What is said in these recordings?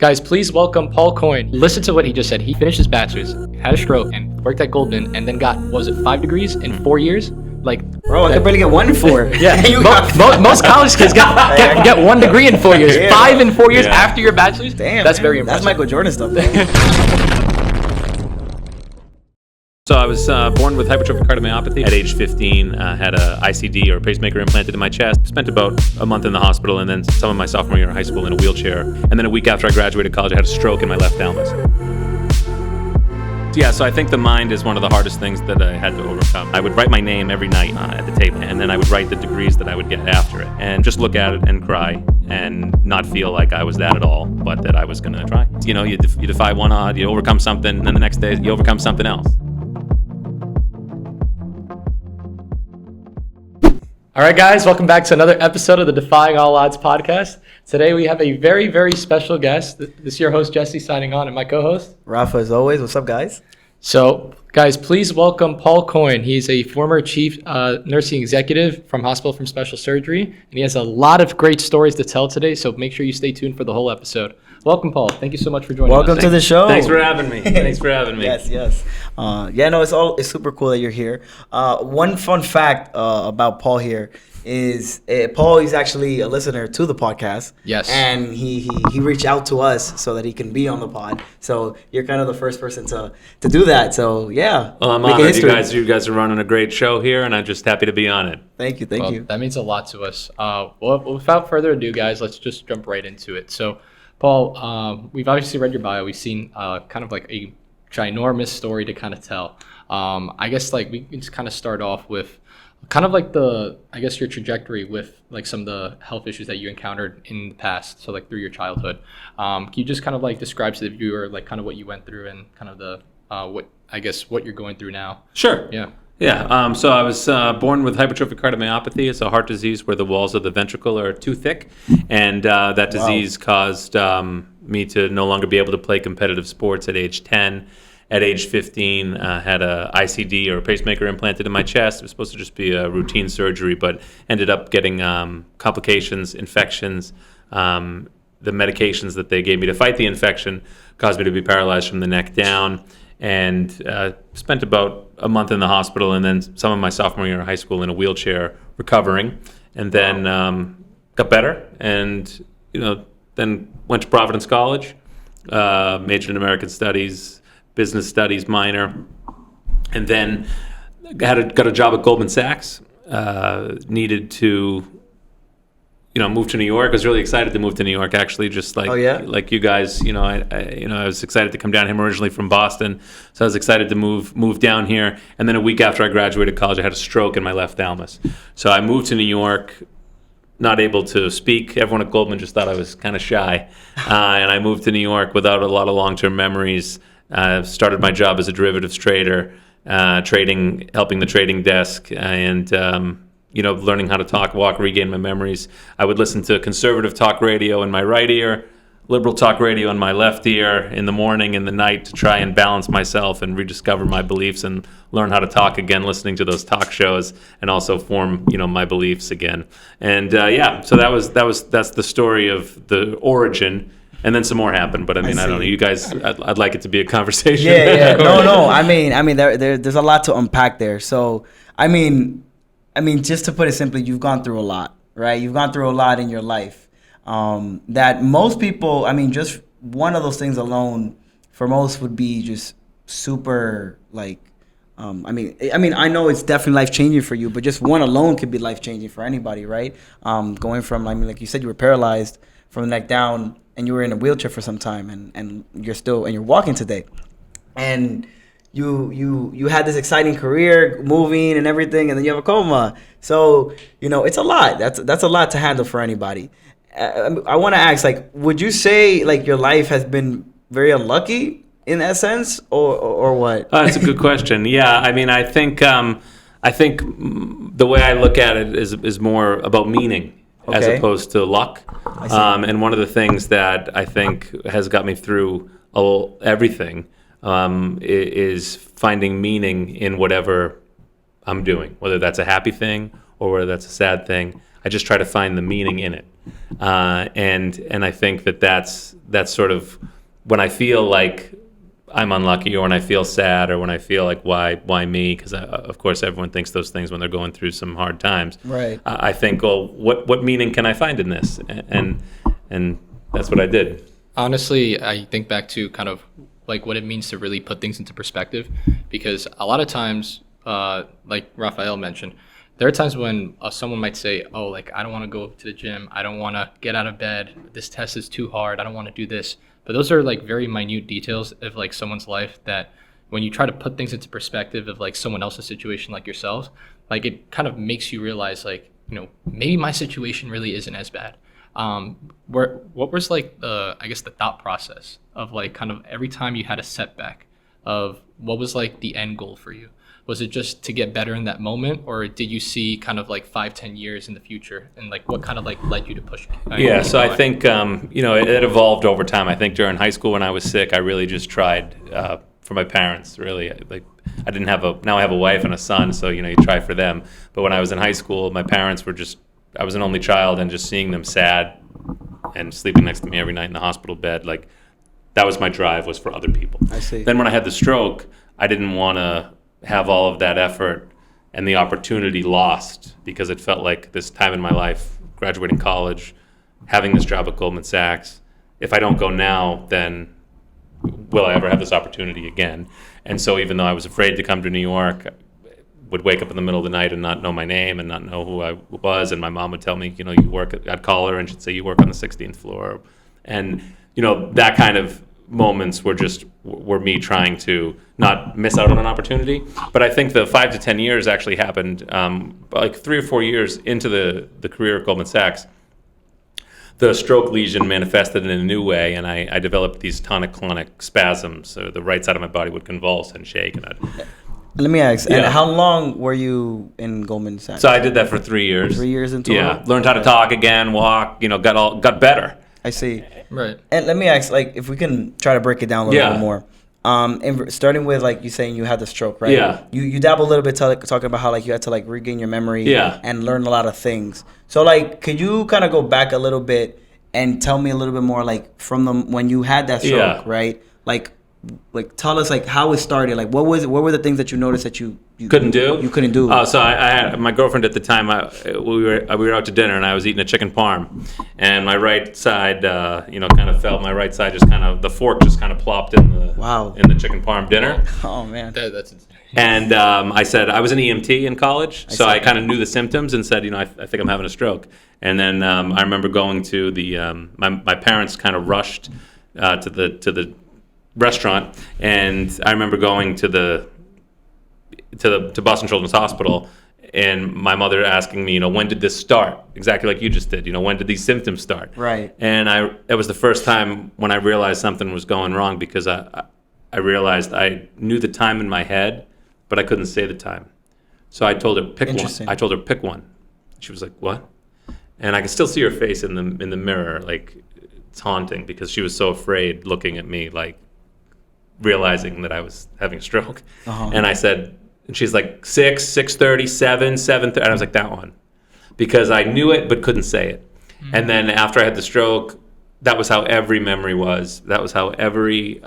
Guys, please welcome Paul Coyne. Listen to what he just said. He finished his bachelor's, had a stroke, and worked at Goldman, and then got, what was it, 5 degrees in 4 years? Like, bro, I could barely get 1 in 4. Yeah, most college kids get 1 degree in 4 years. Yeah. 5 in 4 years after your bachelor's? Damn, that's very impressive. That's Michael Jordan stuff. So I was born with hypertrophic cardiomyopathy at age 15, had a ICD or pacemaker implanted in my chest, spent about a month in the hospital, and then some of my sophomore year in high school in a wheelchair. And then a week after I graduated college, I had a stroke in my left thalamus. Yeah, so I think the mind is one of the hardest things that I had to overcome. I would write my name every night at the table, and then I would write the degrees that I would get after it, and just look at it and cry, and not feel like I was that at all, but that I was going to try. You know, you defy one odd, you overcome something, and then the next day you overcome something else. All right, guys, welcome back to another episode of the Defying All Odds Podcast. Today we have a very, very special guest. This is your host, Jesse, signing on, and my co-host, Rafa, as always. What's up, guys? So, guys, please welcome Paul Coyne. He's a former chief nursing executive from Hospital for Special Surgery, and he has a lot of great stories to tell today, so make sure you stay tuned for the whole episode. Welcome, Paul. Thank you so much for joining us. Welcome to the show. Thanks for having me. Yes. It's super cool that you're here. One fun fact about Paul here is Paul is actually a listener to the podcast. Yes. And he reached out to us so that he can be on the pod. So you're kind of the first person to do that. So yeah. Well, I'm honored. You guys are running a great show here, and I'm just happy to be on it. Thank you. That means a lot to us. Well, without further ado, guys, let's just jump right into it. So, Paul, we've obviously read your bio. We've seen kind of like a ginormous story to kind of tell. I guess like we can just kind of start off with kind of like your trajectory with like some of the health issues that you encountered in the past. So like through your childhood, can you just kind of like describe to the viewer like kind of what you went through and kind of the what you're going through now? Sure. Yeah. Yeah, so I was born with hypertrophic cardiomyopathy. It's a heart disease where the walls of the ventricle are too thick, and that disease caused me to no longer be able to play competitive sports at age 10. At age 15, had a ICD or a pacemaker implanted in my chest. It was supposed to just be a routine surgery, but ended up getting complications, infections. The medications that they gave me to fight the infection caused me to be paralyzed from the neck down. And spent about a month in the hospital, and then some of my sophomore year in high school in a wheelchair recovering, and then got better, and then went to Providence College, majored in American Studies, Business Studies minor, and then got a job at Goldman Sachs. Needed to move to New York. I was really excited to move to New York, actually, just like like you guys. I was excited to come down here. I'm originally from Boston, so I was excited to move down here. And then a week after I graduated college, I had a stroke in my left thalamus. So I moved to New York, not able to speak. Everyone at Goldman just thought I was kind of shy. And I moved to New York without a lot of long-term memories. Started my job as a derivatives trader, helping the trading desk, and learning how to talk, walk, regain my memories. I would listen to conservative talk radio in my right ear, liberal talk radio in my left ear in the morning and the night to try and balance myself and rediscover my beliefs and learn how to talk again, listening to those talk shows, and also form, my beliefs again. And so that's the story of the origin. And then some more happened, but I don't know. You guys, I'd like it to be a conversation. Yeah. No. I mean, there's a lot to unpack there. So, I mean, just to put it simply, you've gone through a lot, right? You've gone through a lot in your life that most people, just one of those things alone for most would be just super like, I know it's definitely life-changing for you, but just one alone could be life-changing for anybody, right? Going from, like you said, you were paralyzed from the neck down and you were in a wheelchair for some time and you're walking today. And you had this exciting career, moving and everything, and then you have a coma. So, it's a lot. That's a lot to handle for anybody. I want to ask, like, would you say, like, your life has been very unlucky in that sense, or what? That's a good question. Yeah, I think the way I look at it is more about meaning as opposed to luck. And one of the things that I think has got me through everything is finding meaning in whatever I'm doing, whether that's a happy thing or whether that's a sad thing. I just try to find the meaning in it. And I think that's sort of when I feel like I'm unlucky, or when I feel sad, or when I feel like why me? Because of course everyone thinks those things when they're going through some hard times. Right. I think, well, what meaning can I find in this? And that's what I did. Honestly, I think back to kind of like what it means to really put things into perspective, because a lot of times, like Raphael mentioned, there are times when someone might say, oh, like, I don't want to go to the gym. I don't want to get out of bed. This test is too hard. I don't want to do this. But those are like very minute details of like someone's life that when you try to put things into perspective of like someone else's situation like yourselves, like it kind of makes you realize like, maybe my situation really isn't as bad. What was like I guess the thought process of like kind of every time you had a setback of what was like the end goal for you? Was it just to get better in that moment, or did you see kind of like 5-10 years in the future, and like what kind of like led you to push? Yeah, so I think it evolved over time. I think during high school when I was sick, I really just tried for my parents. Really, like I didn't have now I have a wife and a son, so you try for them. But when I was in high school, my parents were I was an only child, and just seeing them sad and sleeping next to me every night in the hospital bed, like that was my drive, was for other people. I see. Then when I had the stroke, I didn't want to have all of that effort and the opportunity lost, because it felt like this time in my life, graduating college, having this job at Goldman Sachs, if I don't go now, then will I ever have this opportunity again? And so even though I was afraid to come to New York, I would wake up in the middle of the night and not know my name and not know who I was, and my mom would tell me, you work I'd call her and she'd say, you work on the 16th floor. And that kind of moments were me trying to not miss out on an opportunity. But I think the 5 to 10 years actually happened like 3 or 4 years into the career at Goldman Sachs. The stroke lesion manifested in a new way, and I developed these tonic-clonic spasms. So the right side of my body would convulse and shake. Let me ask, Yeah. and how long were you in Goldman Sachs? So I did that for 3 years. 3 years in total? Yeah, learned how to talk again, walk. Got better. I see. Right. And let me ask, like, if we can try to break it down a little bit more. And starting with, like, you saying you had the stroke, right? Yeah. You dabble a little bit talking about how, like, you had to, like, regain your memory and learn a lot of things. So, like, could you kind of go back a little bit and tell me a little bit more, like, from when you had that stroke, right? Like, tell us, like, how it started. Like, what were the things that you noticed that you couldn't do? You couldn't do. So I had my girlfriend at the time. We were out to dinner, and I was eating a chicken parm, and my right side, kind of felt. My right side the fork just kind of plopped in the chicken parm dinner. Oh man, That's And I said I was an EMT in college, so I kind of knew the symptoms and said, I think I'm having a stroke. And then I remember going to my parents kind of rushed to the restaurant, and I remember going to Boston Children's Hospital, and my mother asking me, when did this start? Exactly like you just did. When did these symptoms start? Right. And it was the first time when I realized something was going wrong, because I realized I knew the time in my head, but I couldn't say the time. So I told her pick one. I told her pick one. She was like, what? And I can still see her face in the mirror, like it's haunting, because she was so afraid looking at me, like realizing that I was having a stroke. Uh-huh. And I said, and she's like 6, 6:30, 7, 7:30. And I was like, that one, because I knew it but couldn't say it. Mm-hmm. And then after I had the stroke, that was how every memory was. That was how every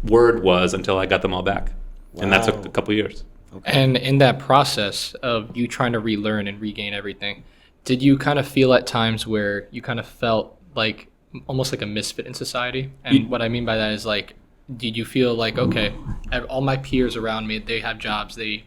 word was, until I got them all back. Wow. And that took a couple years. Okay. And in that process of you trying to relearn and regain everything, did you kind of feel at times where you kind of felt like almost like a misfit in society? And what I mean by that is, like, did you feel like, okay, all my peers around me, they have jobs, they're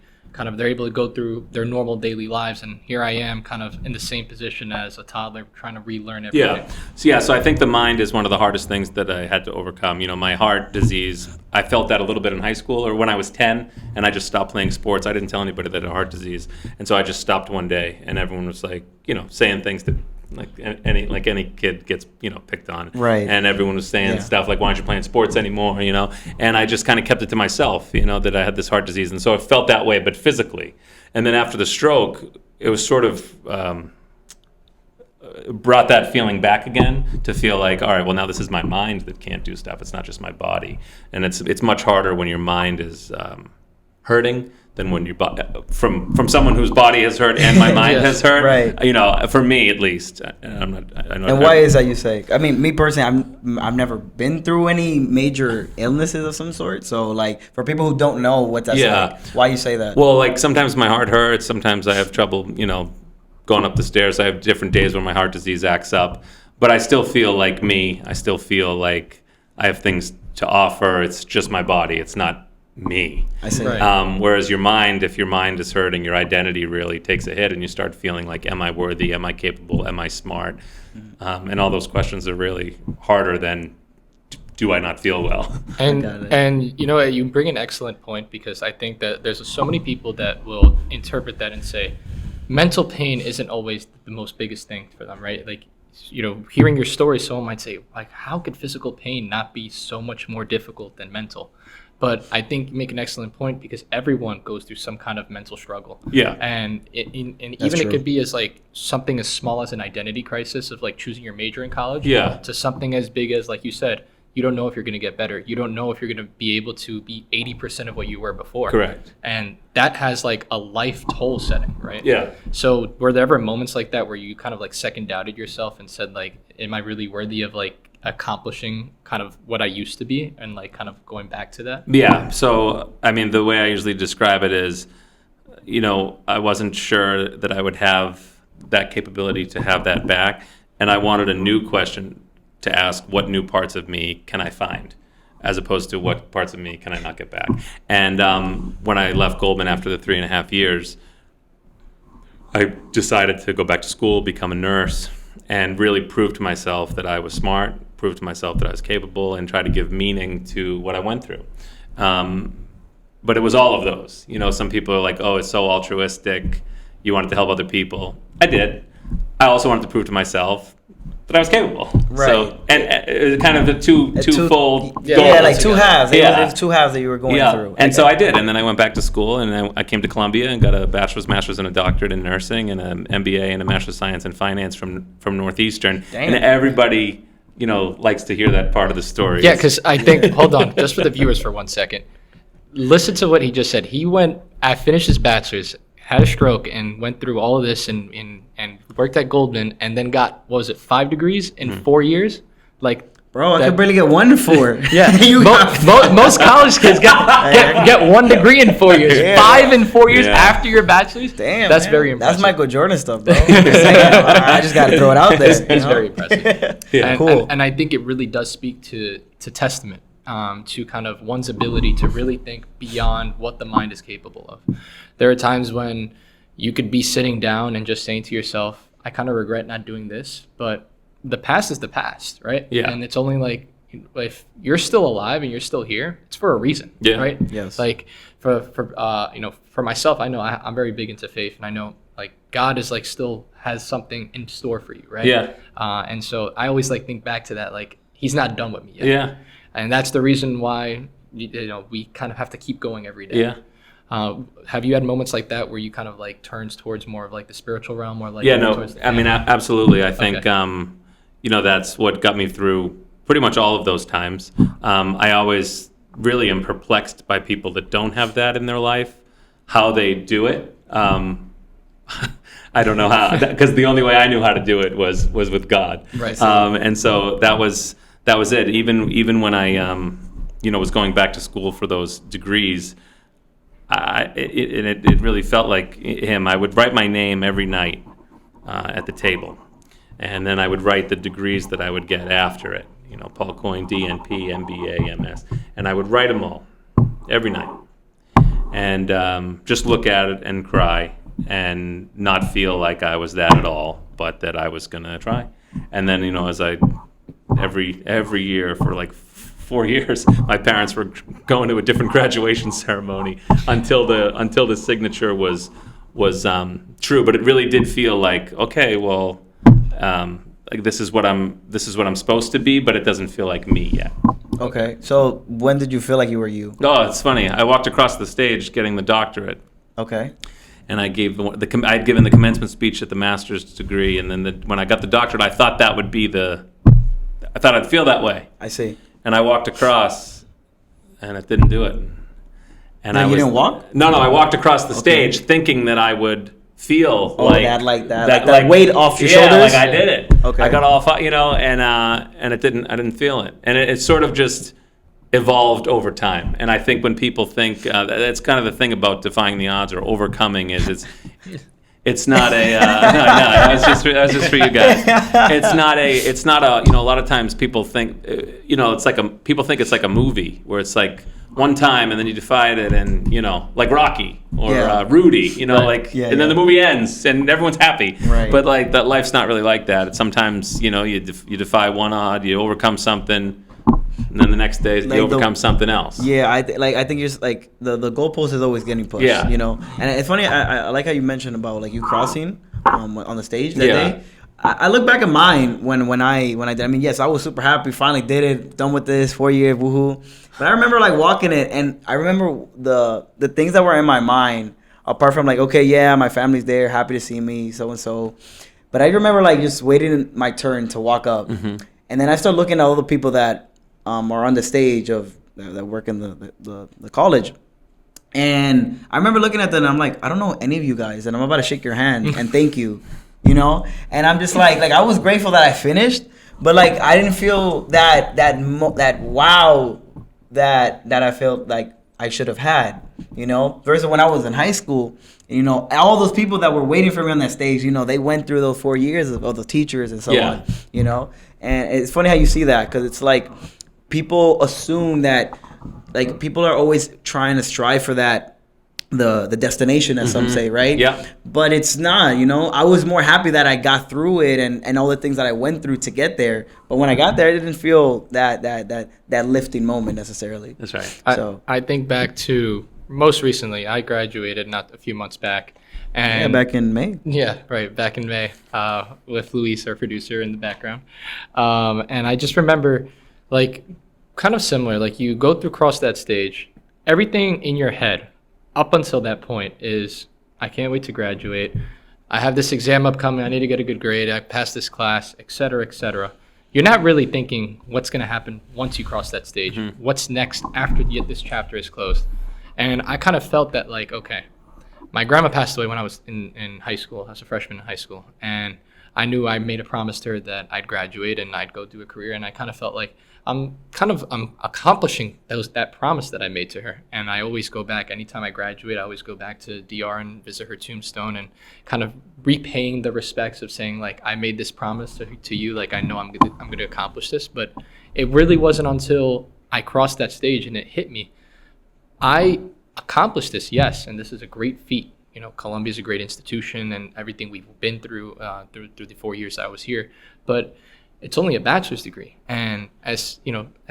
able to go through their normal daily lives, and here I am kind of in the same position as a toddler trying to relearn everything? So I think the mind is one of the hardest things that I had to overcome. My heart disease, I felt that a little bit in high school, or when I was 10 and I just stopped playing sports. I didn't tell anybody that I had heart disease, and so I just stopped one day, and everyone was like, saying things that like any kid gets picked on, right? And everyone was saying stuff like, why aren't you playing sports anymore? And I just kind of kept it to myself, that I had this heart disease, and so it felt that way, but physically. And then after the stroke, it was sort of brought that feeling back again, to feel like, all right, well, now this is my mind that can't do stuff. It's not just my body, and it's much harder when your mind is hurting than when your body, from someone whose body has hurt and my mind has hurt. Right. You know, for me at least. I'm not, I know And why is that, you say? I mean, me personally, I've never been through any major illnesses of some sort. So, like, for people who don't know what that's like, why you say that? Well, like, sometimes my heart hurts. Sometimes I have trouble, you know, going up the stairs. I have different days when my heart disease acts up. But I still feel like me. I still feel like I have things to offer. It's just my body. It's not me. I see. Right. Whereas your mind, if your mind is hurting, your identity really takes a hit, and you start feeling like, am I worthy? Am I capable? Am I smart? And all those questions are really harder than, do I not feel well? And you know, you bring an excellent point, because I think that there's so many people that will interpret that and say, mental pain isn't always the most biggest thing for them, right? Like, you know, hearing your story, someone might say, like, how could physical pain not be so much more difficult than mental? But I think you make an excellent point, because everyone goes through some kind of mental struggle. Yeah. And even true. it could be as like something as small as an identity crisis of like choosing your major in college. Yeah. To something as big as, like you said, you don't know if you're going to get better. You don't know if you're going to be able to be 80% of what you were before. Correct. And that has like a life toll setting, right? Yeah. So were there ever moments like that where you kind of like second doubted yourself and said, like, am I really worthy of like accomplishing kind of what I used to be, and like kind of going back to that? Yeah. So, I mean, the way I usually describe it is, you know, I wasn't sure that I would have that capability to have that back. And I wanted a new question to ask: what new parts of me can I find, as opposed to what parts of me can I not get back? And when I left Goldman after the 3.5 years, I decided to go back to school, become a nurse, and really prove to myself that I was smart, prove to myself that I was capable, and try to give meaning to what I went through. But it was all of those. You know, some people are like, oh, it's so altruistic. You wanted to help other people. I did. I also wanted to prove to myself that I was capable. Right. So, and kind of the twofold goals. Yeah, like two halves. It Yeah. was two halves that you were going through. And so I did. And then I went back to school, and I came to Columbia and got a bachelor's, master's, and a doctorate in nursing, and an MBA and a master's of science in finance from Northeastern. Damn. And everybody, you know, likes to hear that part of the story. Yeah, because I think, hold on, just for the viewers for 1 second. Listen to what he just said. He finished his bachelor's, had a stroke, and went through all of this and worked at Goldman, and then got, what was it, 5 degrees in 4 years? Like, Bro, I could barely get 1 in 4. yeah, You got most college kids get 1 degree in 4 years. Yeah. 5 in 4 years Yeah. after your bachelor's. Damn, that's man. very impressive. That's Michael Jordan stuff, bro. I just got to throw it out there. It's very impressive. Yeah. And, Cool. and I think it really does speak to testament to kind of one's ability to really think beyond what the mind is capable of. There are times when you could be sitting down and just saying to yourself, I kind of regret not doing this, but the past is the past, right? Yeah. And it's only like, if you're still alive and you're still here, it's for a reason, Yeah. right? Yes. Like for myself, I know I'm very big into faith, and I know like God is like still has something in store for you, right? Yeah. And so I always like think back to that, like he's not done with me yet. Yeah. And that's the reason why you know we kind of have to keep going every day. Yeah. Have you had moments like that where you kind of like turns towards more of like the spiritual realm, or like Yeah, no, towards the I mean, faith? absolutely. I think, Okay. you know, that's what got me through pretty much all of those times. I always really am perplexed by people that don't have that in their life, how they do it. I don't know how, because the only way I knew how to do it was with God. Right. And so that was it. Even when I, you know, was going back to school for those degrees, it really felt like him. I would write my name every night at the table, and then I would write the degrees that I would get after it. You know, Paul Coyne DNP, MBA, MS, and I would write them all every night, and just look at it and cry, and not feel like I was that at all, but that I was gonna try. And then, you know, as I every year for like 4 years, my parents were going to a different graduation ceremony until the signature was true. But it really did feel like, okay, well, like this is what I'm supposed to be, but it doesn't feel like me yet. Okay, so when did you feel like you were you? Oh, it's funny. I walked across the stage getting the doctorate, Okay. and I gave I'd given the commencement speech at the master's degree, and then when I got the doctorate, I thought that would be I thought I'd feel that way. I see. And I walked across, and it didn't do it. And No, you didn't walk? No, I walked across the stage thinking that I would feel that weight off your shoulders. like I did it. Okay. I got all, and it didn't. I didn't feel it, and it sort of just evolved over time. And I think when people think that's kind of the thing about defying the odds or overcoming is it's not a no, it's just for you guys. It's not a a lot of times people think people think it's like a movie where it's like one time and then you defied it, and like Rocky or Rudy, and then the movie ends and everyone's happy. Right. But like that, life's not really like that. It's sometimes you defy one odd, you overcome something, and then the next day you overcome something else. Yeah, I think just like the goalpost is always getting pushed. Yeah. And it's funny. I like how you mentioned about like you crossing on the stage that day. I look back at mine when I did. I mean, yes, I was super happy. Finally did it. Done with this 4 year woohoo. But I remember like walking it, and I remember the things that were in my mind. Apart from like, okay, yeah, my family's there, happy to see me, so and so. But I remember like just waiting my turn to walk up, and then I started looking at all the people that are on the stage that work in the college. And I remember looking at them and I'm like, I don't know any of you guys, and I'm about to shake your hand and thank you, And I'm just like I was grateful that I finished, but like I didn't feel that wow that I felt like I should have had, versus when I was in high school, all those people that were waiting for me on that stage, they went through those 4 years of the teachers and so on, and it's funny how you see that, because it's like people assume that like people are always trying to strive for that the destination, as some say, right? Yeah. But it's not, I was more happy that I got through it and all the things that I went through to get there. But when I got there, I didn't feel that lifting moment necessarily. That's right. So I think back to most recently, I graduated not a few months back. And back in May. Yeah, right, back in May, with Luis, our producer, in the background. And I just remember, like, kind of similar, like you go through across that stage, everything in your head up until that point is, I can't wait to graduate. I have this exam upcoming. I need to get a good grade. I passed this class, et cetera, et cetera. You're not really thinking what's going to happen once you cross that stage. What's next after this chapter is closed? And I kind of felt that, like, okay, my grandma passed away when I was in high school. I was a freshman in high school. And I knew I made a promise to her that I'd graduate and I'd go do a career. And I kind of felt like I'm accomplishing that promise that I made to her. And I always go back, anytime I graduate, I always go back to DR and visit her tombstone and kind of repaying the respects of saying, like, I made this promise to you, like, I know I'm gonna accomplish this. But it really wasn't until I crossed that stage and it hit me. I accomplished this, yes, and this is a great feat. Columbia is a great institution and everything we've been through the 4 years I was here. But it's only a bachelor's degree, and as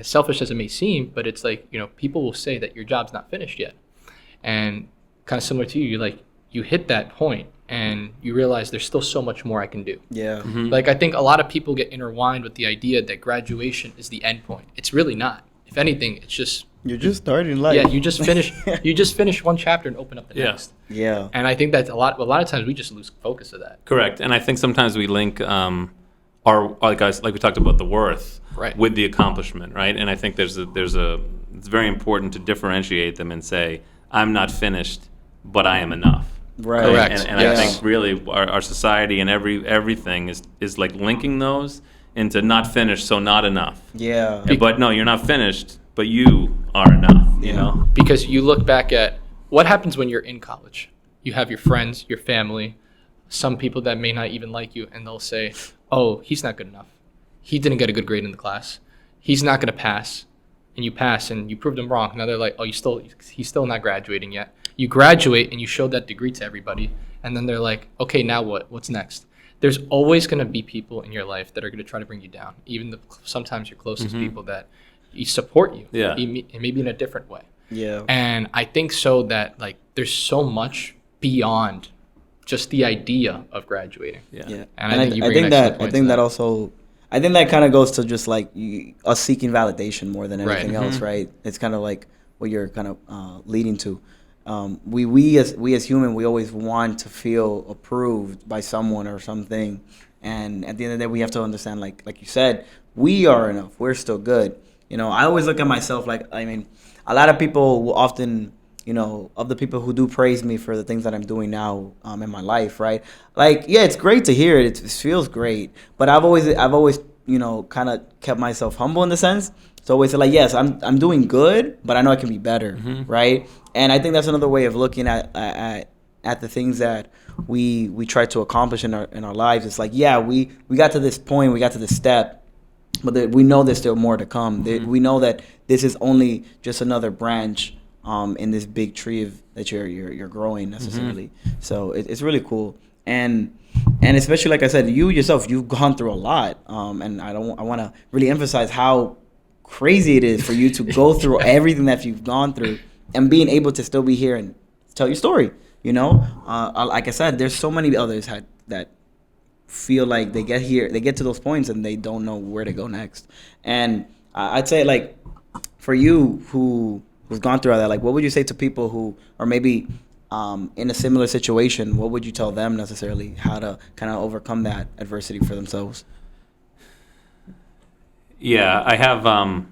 selfish as it may seem, but it's like, people will say that your job's not finished yet, and kind of similar to you hit that point and you realize there's still so much more I can do. Yeah. Like, I think a lot of people get intertwined with the idea that graduation is the end point. It's really not. If anything, it's just you're just starting life. Yeah, you just finish one chapter and open up the next. Yeah. And I think that a lot of times we just lose focus of that. Correct. And I think sometimes we link our, like we talked about, the worth with the accomplishment, right? And I think it's very important to differentiate them and say, I'm not finished, but I am enough. Right. Correct. And I think really our society and everything is like linking those into not finished, so not enough. Yeah. But no, you're not finished, but you are enough, Because you look back at what happens when you're in college. You have your friends, your family, some people that may not even like you, and they'll say, oh, he's not good enough. He didn't get a good grade in the class. He's not going to pass. And you pass and you proved them wrong. Now they're like, oh, he's still not graduating yet. You graduate and you show that degree to everybody. And then they're like, okay, now what? What's next? There's always going to be people in your life that are going to try to bring you down. Even sometimes your closest people that support you. Yeah. Maybe in a different way. Yeah. And I think so that, like, there's so much beyond just the idea of graduating. Yeah. And I think that kind of goes to just like us seeking validation more than anything else, right? It's kind of like what you're kind of leading to. We as human, we always want to feel approved by someone or something, and at the end of the day, we have to understand, like you said, we are enough. We're still good. I always look at myself like, I mean, a lot of people will often of the people who do praise me for the things that I'm doing now in my life, right? Like, yeah, it's great to hear it. It feels great. But I've always kind of kept myself humble in the sense. So always like, yes, I'm doing good, but I know I can be better, right? And I think that's another way of looking at the things that we try to accomplish in our lives. It's like, yeah, we got to this point, we got to this step, but we know there's still more to come. We know that this is only just another branch in this big tree that you're growing necessarily. So it's really cool. And especially, like I said, you yourself, you've gone through a lot. And I want to really emphasize how crazy it is for you to go through everything that you've gone through and being able to still be here and tell your story. Like I said, there's so many others that feel like they get to those points and they don't know where to go next. And I'd say, like, for you who's gone through all that, like, what would you say to people who are maybe in a similar situation? What would you tell them necessarily how to kind of overcome that adversity for themselves? Yeah, I have.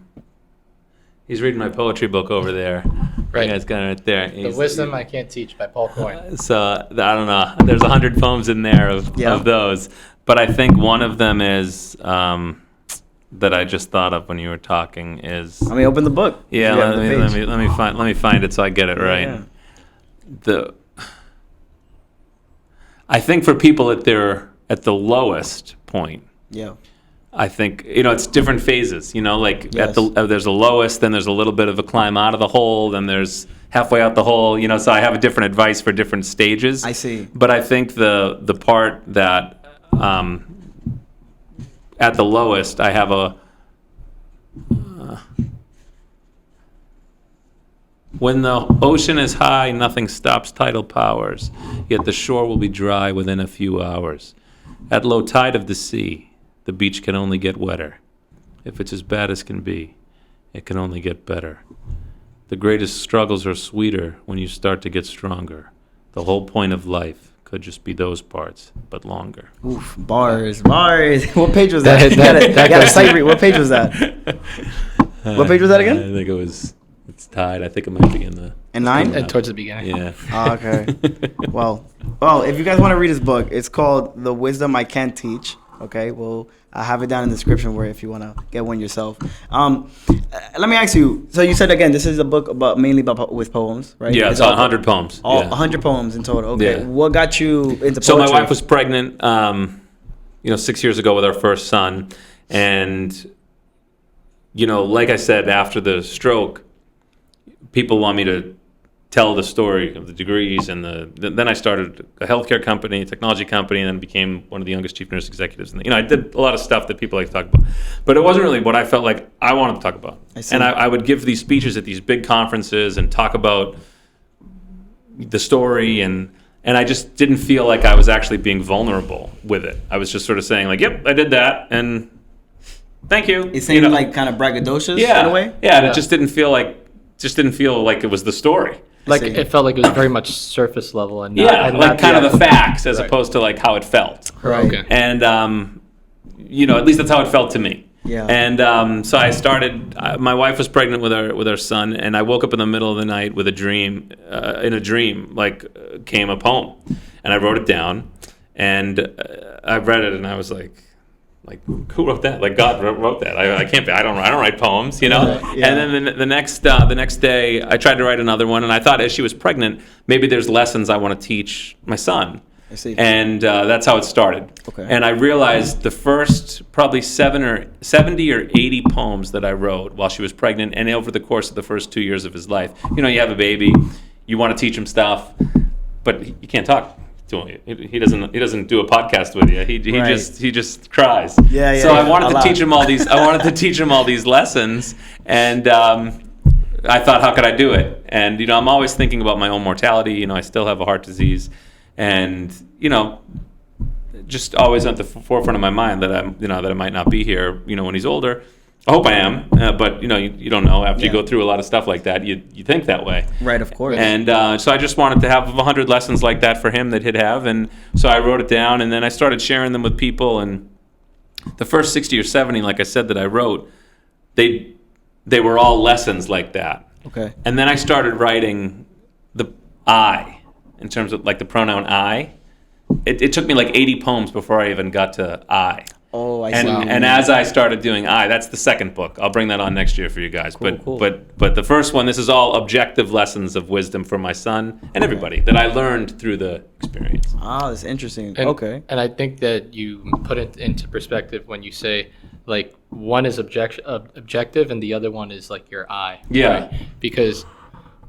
He's reading my poetry book over there. Right. Yeah, it's kind of right there. The Wisdom I Can't Teach by Paul Coyne. So I don't know. There's 100 poems in there of those, but I think one of them is that I just thought of when you were talking is. Let me open the book. Yeah, let me find it so I get it right. Yeah. I think for people at the lowest point. Yeah. I think, it's different phases, like yes. There's a lowest, then there's a little bit of a climb out of the hole, then there's halfway out the hole, so I have a different advice for different stages. I see. But I think the part that at the lowest, I have when the ocean is high, nothing stops tidal powers, yet the shore will be dry within a few hours. At low tide of the sea, the beach can only get wetter. If it's as bad as can be, it can only get better. The greatest struggles are sweeter when you start to get stronger. The whole point of life could just be those parts, but longer. Oof, bars. What page was that? What page was that? What page was that again? I think it's tied. I think it might be in 9? And towards the beginning. Yeah. Oh, okay. Well, if you guys want to read his book, it's called The Wisdom I Can't Teach. Okay, well, I'll have it down in the description where if you want to get one yourself. Let me ask you. So you said, again, this is a book mainly with poems, right? Yeah, it's 100 poems. 100 poems in total. Okay, yeah. What got you into poetry? So my wife was pregnant, 6 years ago with our first son, and like I said, after the stroke, people want me to tell the story of the degrees, and then I started a healthcare company, technology company, and then became one of the youngest chief nurse executives. And I did a lot of stuff that people like to talk about, but it wasn't really what I felt like I wanted to talk about. And I would give these speeches at these big conferences and talk about the story, and I just didn't feel like I was actually being vulnerable with it. I was just sort of saying like, "Yep, I did that," and thank you. It seemed like kind of braggadocious in a way. Yeah, and it just didn't feel like it was the story. Like it felt like it was very much surface level and not kind of the facts as opposed to like how it felt. Right. Okay. And at least that's how it felt to me. Yeah. And so I started. My wife was pregnant with our son, and I woke up in the middle of the night with a dream. In a dream, came a poem, and I wrote it down, and I read it, and I was like, who wrote that? Like God wrote that. I can't be. I don't write poems, Yeah. And then the next day, I tried to write another one, and I thought as she was pregnant, maybe there's lessons I want to teach my son. I see. And that's how it started. Okay. And I realized the first probably 70 or 80 poems that I wrote while she was pregnant, and over the course of the first 2 years of his life. You have a baby, you want to teach him stuff, but you can't talk to him. He doesn't do a podcast with you. He just cries. Yeah. So I wanted to teach him all these. I wanted to teach him all these lessons, and I thought, how could I do it? And I'm always thinking about my own mortality. I still have a heart disease, and just always at the forefront of my mind that I might not be here. When he's older. I hope I am, but you don't know. After you go through a lot of stuff like that, you think that way. Right, of course. And so I just wanted to have 100 lessons like that for him that he'd have, and so I wrote it down, and then I started sharing them with people. And the first 60 or 70, like I said, that I wrote, they were all lessons like that. Okay. And then I started writing the I, in terms of like the pronoun I, it took me like 80 poems before I even got to I. Oh, I And, see. and as I started doing that's the second book. I'll bring that on next year for you guys. Cool. But the first one, this is all objective lessons of wisdom for my son and everybody that I learned through the experience. Oh, that's interesting. And, Okay. And I think that you put it into perspective when you say, like, one is objective and the other one is like your I. Yeah. Right? Because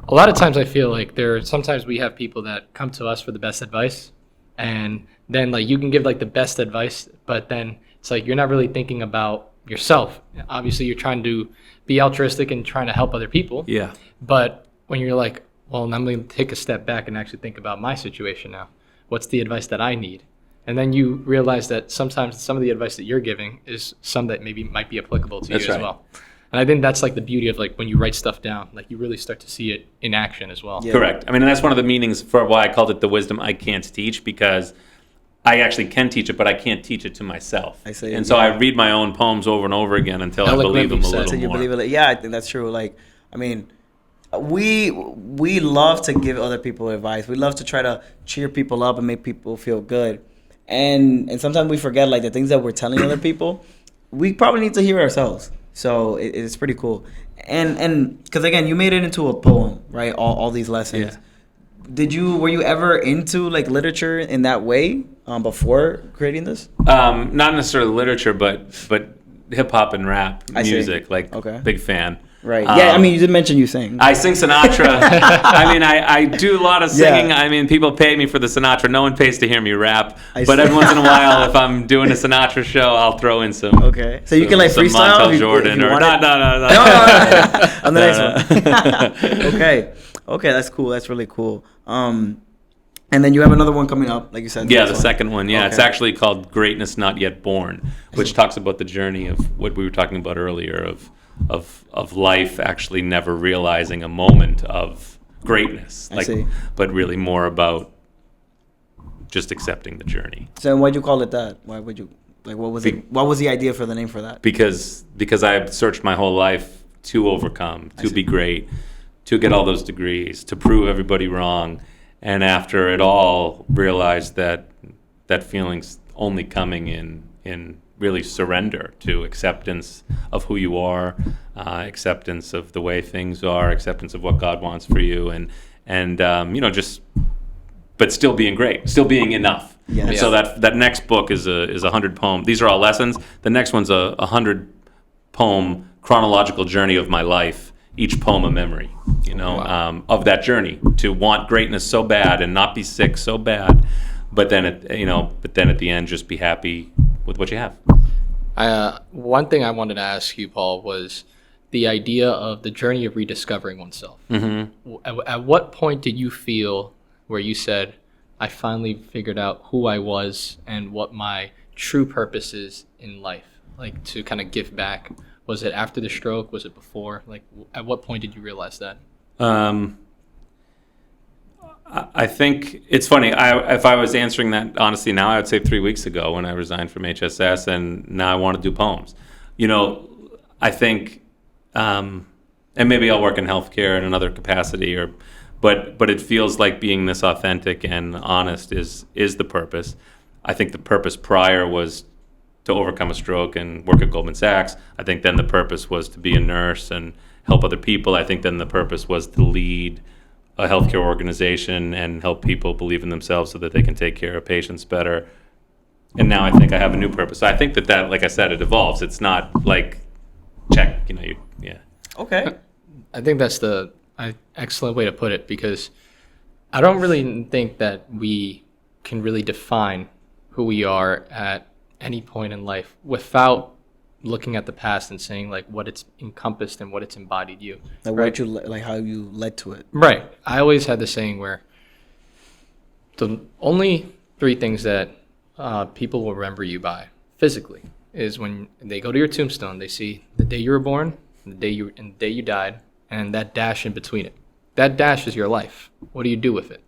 a lot of times I feel like sometimes we have people that come to us for the best advice, and then like you can give like the best advice, but then it's like you're not really thinking about yourself. Obviously, you're trying to be altruistic and trying to help other people. Yeah. But when you're like, well, I'm going to take a step back and actually think about my situation now. What's the advice that I need? And then you realize that sometimes some of the advice that you're giving is some that maybe might be applicable to That's you as right. well. And I think that's like the beauty of like when you write stuff down, like you really start to see it in action as well. Yeah. Correct. I mean, and that's one of the meanings for why I called it the wisdom I can't teach, because I actually can teach it, but I can't teach it to myself. I see. And so I read my own poems over and over again until I believe them a Eloquently said. little So you more. believe it? Yeah, I think that's true. Like, I mean, we love to give other people advice. We love to try to cheer people up and make people feel good. And sometimes we forget like the things that we're telling other people, we probably need to hear ourselves. So it's pretty cool. And because again, you made it into a poem, right? All these lessons. Yeah. Were you ever into like literature in that way before creating this? Not necessarily literature, but hip hop and rap I see. music. Like, Okay. big fan. Right. Yeah. I mean, you did mention you sing. I sing Sinatra. I mean, I do a lot of singing. Yeah. I mean, people pay me for the Sinatra. No one pays to hear me rap. I But see. every once in a while, if I'm doing a Sinatra show, I'll throw in some. Okay. So you can like some freestyle Montel if you, Jordan if you or want no. it. On the next No, one. Okay, that's cool. That's really cool. And then you have another one coming up, like you said. Yeah, next the one. second one. Yeah, it's Okay. actually called Greatness Not Yet Born, which talks about the journey of what we were talking about earlier of life actually never realizing a moment of greatness. I see. But really more about just accepting the journey. So why'd you call it that? Why would you like? What was it? What was the idea for the name for that? Because I've searched my whole life to overcome, to be great, to get all those degrees, to prove everybody wrong, and after it all, realized that feeling's only coming in really surrender to acceptance of who you are, acceptance of the way things are, acceptance of what God wants for you, and just, but still being great, still being enough. Yes. And so that next book is a 100 poem. These are all lessons. The next one's a 100 poem chronological journey of my life. Each poem a memory, of that journey to want greatness so bad and not be sick so bad, but then at the end just be happy with what you have. One thing I wanted to ask you, Paul, was the idea of the journey of rediscovering oneself. Mm-hmm. At what point did you feel where you said, I finally figured out who I was and what my true purpose is in life, like to kind of give back? Was it after the stroke? Was it before? Like, at what point did you realize that? I think it's funny. If I was answering that honestly now, I would say 3 weeks ago when I resigned from HSS, and now I want to do poems. I think, and maybe I'll work in healthcare in another capacity, but it feels like being this authentic and honest is the purpose. I think the purpose prior was to overcome a stroke and work at Goldman Sachs. I think then the purpose was to be a nurse and help other people. I think then the purpose was to lead a healthcare organization and help people believe in themselves so that they can take care of patients better. And now I think I have a new purpose. So I think that, like I said, it evolves. It's not like check, yeah. Okay. I think that's the excellent way to put it, because I don't really think that we can really define who we are at any point in life without looking at the past and saying like what it's encompassed and what it's embodied you. Like right? how you led to it. Right. I always had the saying where the only three things that people will remember you by physically is when they go to your tombstone, they see the day you were born, the day you died, and that dash in between it. That dash is your life. What do you do with it?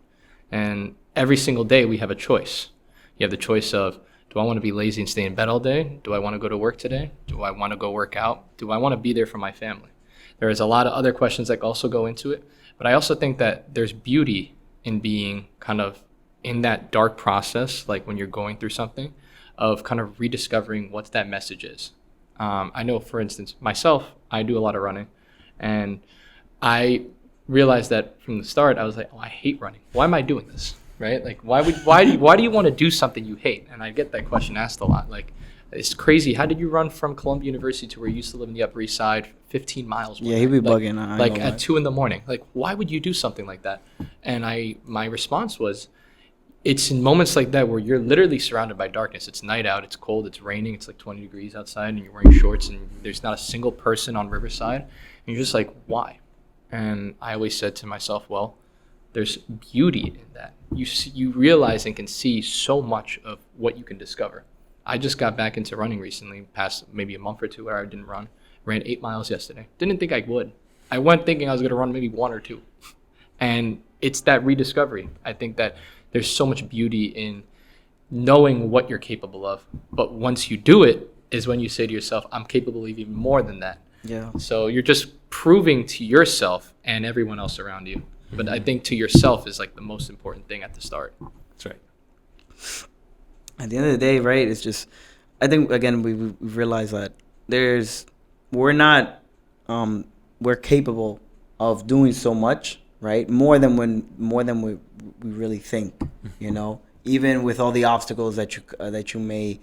And every single day we have a choice. You have the choice of, do I want to be lazy and stay in bed all day? Do I want to go to work today? Do I want to go work out? Do I want to be there for my family? There is a lot of other questions that also go into it. But I also think that there's beauty in being kind of in that dark process, like when you're going through something, of kind of rediscovering what that message is. I know, for instance, myself, I do a lot of running, and I realized that from the start, I was like, oh, I hate running. Why am I doing this? Right? Like, why do you want to do something you hate? And I get that question asked a lot. Like, it's crazy. How did you run from Columbia University to where you used to live in the Upper East Side, 15 miles? Yeah, he'd be bugging. Like at 2 a.m. Like, why would you do something like that? And my response was, it's in moments like that where you're literally surrounded by darkness. It's night out, it's cold, it's raining, it's like 20 degrees outside, and you're wearing shorts, and there's not a single person on Riverside. And you're just like, why? And I always said to myself, well, there's beauty in that. You realize and can see so much of what you can discover. I just got back into running recently, past maybe a month or two where I didn't run. Ran 8 miles yesterday. Didn't think I would. I went thinking I was going to run maybe 1 or 2. And it's that rediscovery. I think that there's so much beauty in knowing what you're capable of. But once you do it is when you say to yourself, I'm capable of even more than that. Yeah. So you're just proving to yourself and everyone else around you. But I think to yourself is like the most important thing at the start. That's right. At the end of the day, right, it's just, I think, again, we've realized that we're capable of doing so much, right? More than we really think, you know, even with all the obstacles that you may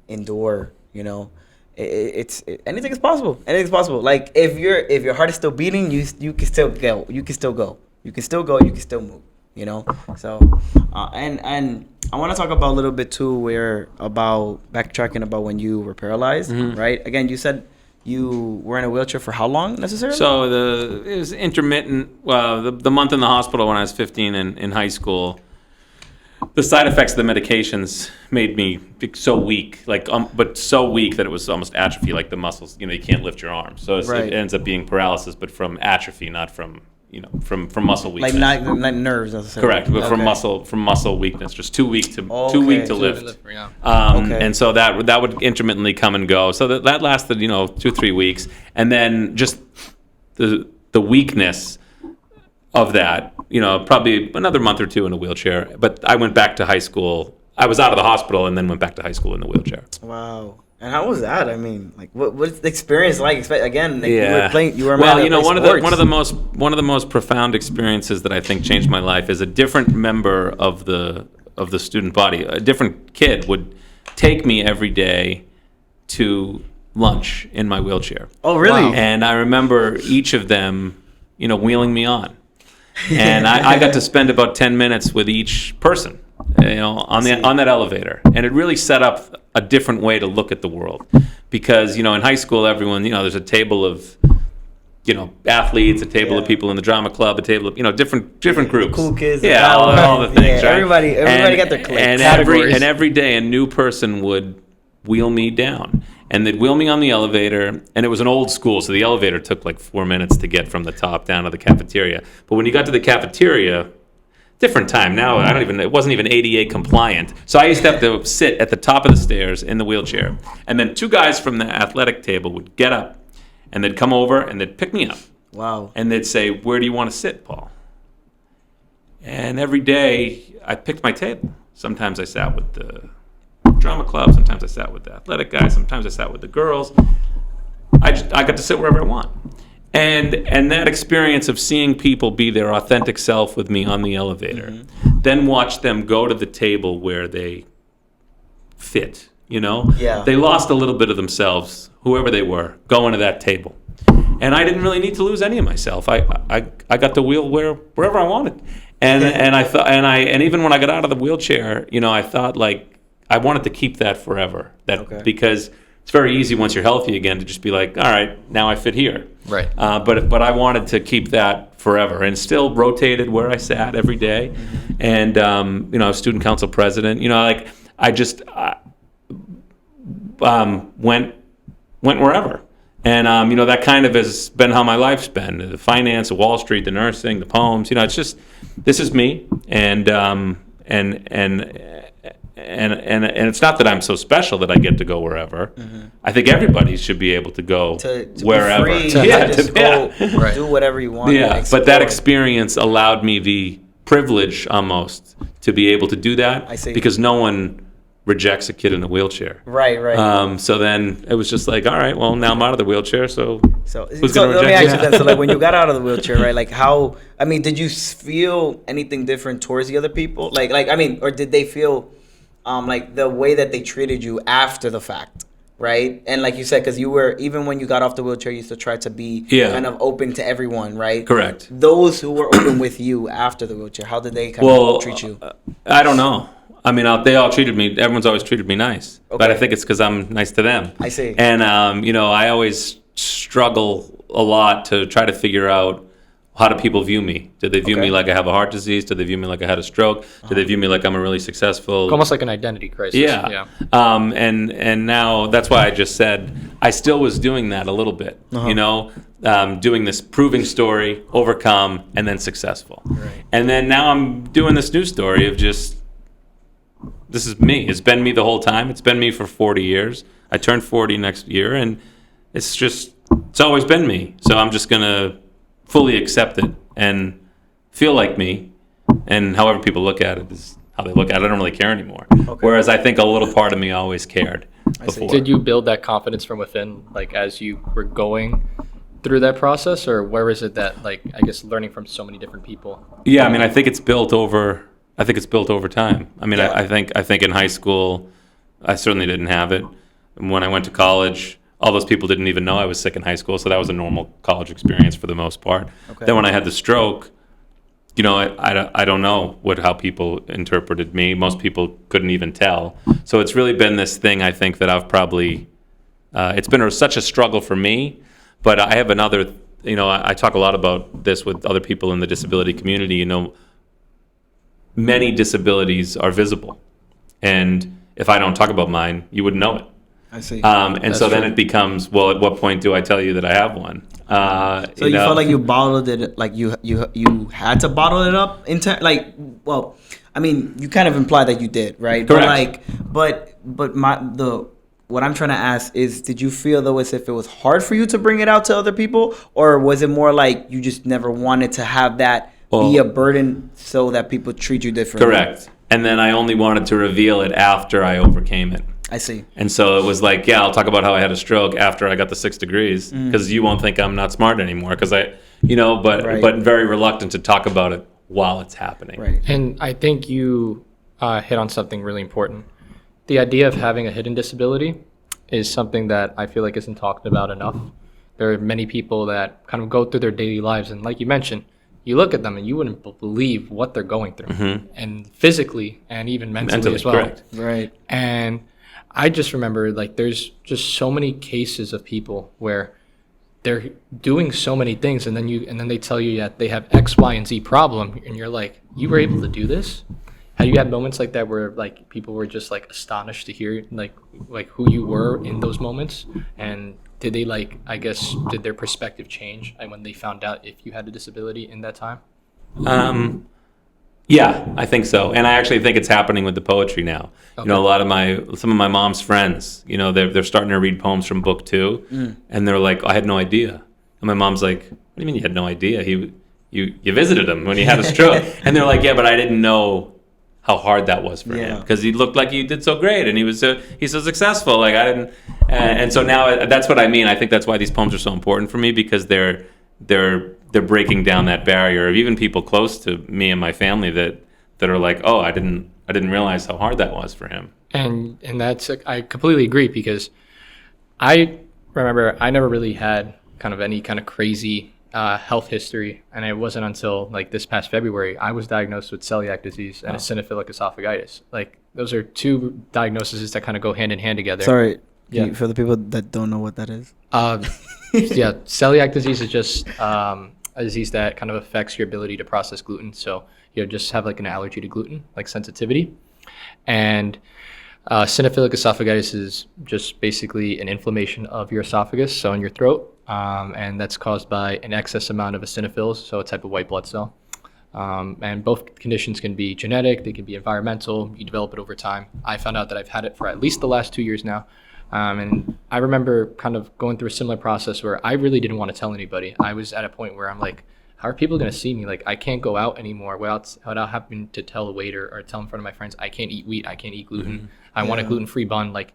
endure, you know, anything is possible. Anything's possible. Like if your heart is still beating, you can still go. You can still go. You can still go. You can still move. You know. So, and I want to talk about a little bit too, about backtracking about when you were paralyzed, right? Again, you said you were in a wheelchair for how long necessarily? So it was intermittent. The month in the hospital when I was 15 in high school. The side effects of the medications made me so weak, but so weak that it was almost atrophy, like the muscles. You know, you can't lift your arms, so it ends up being paralysis, but from atrophy, not from muscle weakness. Like not nerves necessarily. Correct, but from muscle weakness, just too weak to lift. Yeah. And so that would intermittently come and go. So that lasted 2 or 3 weeks, and then just the weakness of that, probably another month or 2 in a wheelchair. But I went back to high school. I was out of the hospital and then went back to high school in the wheelchair. Wow. And how was that? I mean, like, what's the experience like? Again, like, yeah. you were one of the most profound experiences that I think changed my life is a different member of the student body, a different kid would take me every day to lunch in my wheelchair. Oh, really? Wow. And I remember each of them, wheeling me on. And I got to spend about 10 minutes with each person, on that elevator. And it really set up a different way to look at the world. Because, in high school, everyone, there's a table of, athletes, a table of people in the drama club, a table of, different groups. Cool kids. All the things, right? Everybody got their cliques. And every day a new person would wheel me down. And they'd wheel me on the elevator, and it was an old school, so the elevator took like 4 minutes to get from the top down to the cafeteria. But when you got to the cafeteria, different time. Now, it wasn't even ADA compliant. So I used to have to sit at the top of the stairs in the wheelchair. And then 2 guys from the athletic table would get up, and they'd come over, and they'd pick me up. Wow. And they'd say, "Where do you want to sit, Paul?" And every day, I picked my table. Sometimes I sat with the drama club, sometimes I sat with the athletic guys, sometimes I sat with the girls. I got to sit wherever I want. And that experience of seeing people be their authentic self with me on the elevator, then watch them go to the table where they fit, Yeah. They lost a little bit of themselves, whoever they were, going to that table. And I didn't really need to lose any of myself. I got to wheel wherever I wanted. And I thought, and even when I got out of the wheelchair, I thought I wanted to keep that forever. Because it's very easy once you're healthy again to just be like, all right, now I fit here. Right. But I wanted to keep that forever, and still rotated where I sat every day. And student council president. I just went wherever. And that kind of has been how my life's been. The finance, the Wall Street, the nursing, the poems. It's just, this is me, and and it's not that I'm so special that I get to go wherever. I think everybody should be able to go to wherever. be free, just go do whatever you want. Yeah, but that experience allowed me the privilege almost to be able to do that. I see. Because no one rejects a kid in a wheelchair. Right. So then it was just like, all right, well, now I'm out of the wheelchair, so who's going to let me reject ask you then. So like when you got out of the wheelchair, right? Like how? I mean, did you feel anything different towards the other people? Like I mean, or did they feel like the way that they treated you after the fact? Right, and like you said, because you were, even when you got off the wheelchair, you used to try to be kind of open to everyone, right? Correct. Those who were open with you after the wheelchair, how did they kind of treat you? I don't know. I mean, they all treated me. Everyone's always treated me nice, but I think it's because I'm nice to them. I see. And I always struggle a lot to try to figure out, how do people view me? Do they view me like I have a heart disease? Do they view me like I had a stroke? Do they view me like I'm a really successful? Almost like an identity crisis. Yeah. And now that's why I just said I still was doing that a little bit. Doing this proving story, overcome, and then successful. Right. And then now I'm doing this new story of just, this is me. It's been me the whole time. It's been me for 40 years. I turned 40 next year, and it's always been me. So I'm just gonna fully accept it and feel like me, and however people look at it is how they look at it. I don't really care anymore. Whereas I think a little part of me always cared before. Did you build that confidence from within, like as you were going through that process, or where is it that, like, I guess learning from so many different people? Yeah, I mean, I think it's built over time. I mean, I think in high school, I certainly didn't have it. And when I went to college, all those people didn't even know I was sick in high school, so that was a normal college experience for the most part. Then when I had the stroke, I don't know how people interpreted me. Most people couldn't even tell. So it's really been this thing, I think, that I've probably, it's been such a struggle for me, but I have another, I talk a lot about this with other people in the disability community. Many disabilities are visible, and if I don't talk about mine, you wouldn't know it. I see. And so then it becomes, well, at what point do I tell you that I have one? So you felt like you bottled it, like you had to bottle it up I mean, you kind of implied that you did, right? Correct. But what I'm trying to ask is, did you feel though as if it was hard for you to bring it out to other people, or was it more like you just never wanted to have that be a burden so that people treat you differently? Correct. And then I only wanted to reveal it after I overcame it. I see. And so it was like, I'll talk about how I had a stroke after I got the 6 degrees, because you won't think I'm not smart anymore, because but very reluctant to talk about it while it's happening. Right. And I think you hit on something really important. The idea of having a hidden disability is something that I feel like isn't talked about enough. There are many people that kind of go through their daily lives, and like you mentioned, you look at them and you wouldn't believe what they're going through, and physically and even mentally as well. Correct. Right. And I just remember, like, there's just so many cases of people where they're doing so many things, and then they tell you that they have X, Y, and Z problem, and you're like, you were able to do this? Have you had moments like that where, like, people were just, like, astonished to hear like who you were in those moments? And did they, like, I guess, did their perspective change when they found out if you had a disability in that time? Yeah, I think so, and I actually think it's happening with the poetry now. Okay. Some of my mom's friends, they're starting to read poems from book 2, and they're like, I had no idea. And my mom's like, what do you mean you had no idea? You visited him when he had a stroke, and they're like, yeah, but I didn't know how hard that was for him, because he looked like he did so great, and he's so successful. Like I didn't, and so now that's what I mean. I think that's why these poems are so important for me, because they're breaking down that barrier of even people close to me and my family that are like, oh, I didn't realize how hard that was for him. And that's, I completely agree, because I remember I never really had kind of any kind of crazy health history, and it wasn't until like this past February I was diagnosed with celiac disease and eosinophilic esophagitis. Like, those are two diagnoses that kind of go hand in hand together. Sorry, for the people that don't know what that is. Celiac disease is just a disease that kind of affects your ability to process gluten. So you just have like an allergy to gluten, like sensitivity. And eosinophilic esophagitis is just basically an inflammation of your esophagus, so in your throat, and that's caused by an excess amount of eosinophils, so a type of white blood cell. And both conditions can be genetic, they can be environmental, you develop it over time. I found out that I've had it for at least the last 2 years now. And I remember kind of going through a similar process where I really didn't want to tell anybody. I was at a point where I'm like, how are people going to see me? Like, I can't go out anymore without having to tell a waiter or tell in front of my friends, I can't eat wheat, I can't eat gluten, Mm-hmm. I want a gluten-free bun. Like,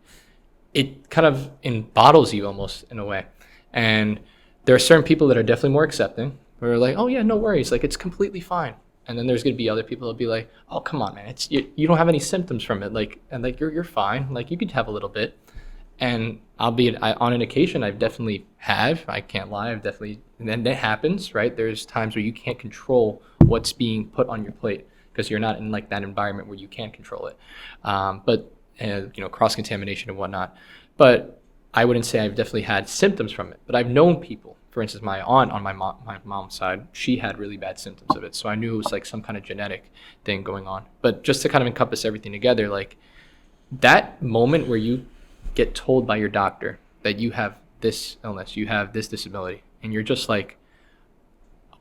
it kind of bottles you almost in a way. And there are certain people that are definitely more accepting, who are like, oh yeah, no worries, like it's completely fine. And then there's gonna be other people that'll be like, oh come on, man, it's you don't have any symptoms from it, like, and like you're fine, like you could have a little bit. And on an occasion, I can't lie, I've definitely, and then that happens, right? There's times where you can't control what's being put on your plate because you're not in like that environment where you can control it. But cross-contamination and whatnot. But I wouldn't say I've definitely had symptoms from it, but I've known people. For instance, my aunt on my mom's side, she had really bad symptoms of it. So I knew it was like some kind of genetic thing going on. But just to kind of encompass everything together, like that moment where you get told by your doctor that you have this illness, you have this disability, and you're just like,